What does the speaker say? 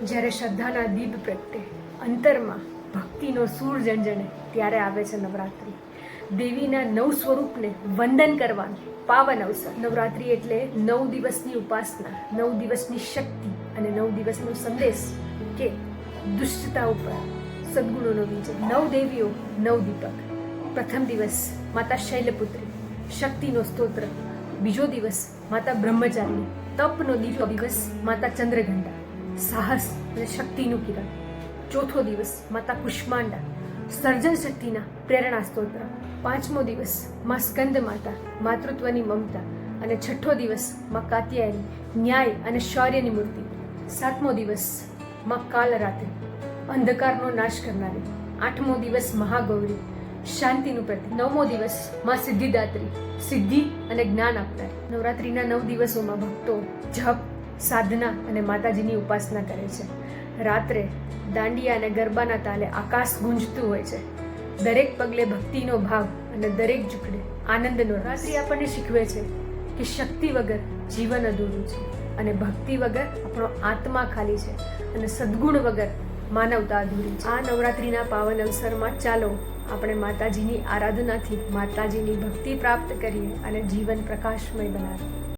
જ્યારે શ્રદ્ધાના દીપ પ્રગટે, અંતરમાં ભક્તિનો સૂર ઝંઝણે, ત્યારે આવે છે નવરાત્રિ. દેવીના નવ સ્વરૂપને વંદન કરવાનું પાવન અવસર. નવરાત્રિ એટલે 9 દિવસની ઉપાસના, 9 દિવસની શક્તિ અને 9 દિવસનો સંદેશ કે દુષ્ટતા ઉપર સદગુણોનો વિજય. 9 દેવીઓ 9 દીપક. પ્રથમ દિવસ માતા શૈલપુત્રી, શક્તિનો સ્તોત્ર. બીજો દિવસ માતા બ્રહ્મચારી, તપનો દિવસ માતા ચંદ્રઘંટા, સાહસ અને શક્તિનું કિરણ. ચોથો દિવસ માતા કુષ્માંડા, સર્જન શક્તિના પ્રેરણા સ્તોત્ર. પાંચમો દિવસ માં સ્કંદ માતા, માતૃત્વની મમતા. અને છઠ્ઠો દિવસ માં કાત્યાયની, ન્યાય અને શૌર્યની મૂર્તિ. સાતમો દિવસ માં કાલરાત્રિ, અંધકારનો નાશ કરનારી. આઠમો દિવસ મહાગૌરી, શાંતિનું પ્રતીક. નવમો દિવસ માં સિદ્ધિદાત્રી, સિદ્ધિ અને જ્ઞાન આપનારી. નવરાત્રિના 9 દિવસોમાં ભક્તો જપ, સાધના અને માતાજીની ઉપાસના કરે છે. રાત્રે દાંડિયા અને ગરબાના તાલે આકાશ ગુંજતું હોય છે. દરેક પગલે ભક્તિનો ભાવ અને દરેક ઝૂકડે આનંદનો. નવરાત્રિ આપણને શીખવે છે કે શક્તિ વગર જીવન અધૂરું છે અને ભક્તિ વગર આપણો આત્મા ખાલી છે અને સદગુણ વગર માનવતા અધૂરી છે. આ નવરાત્રિના પાવન અવસરમાં ચાલો આપણે માતાજીની આરાધનાથી માતાજીની ભક્તિ પ્રાપ્ત કરીએ અને જીવન પ્રકાશમય બનાવીએ.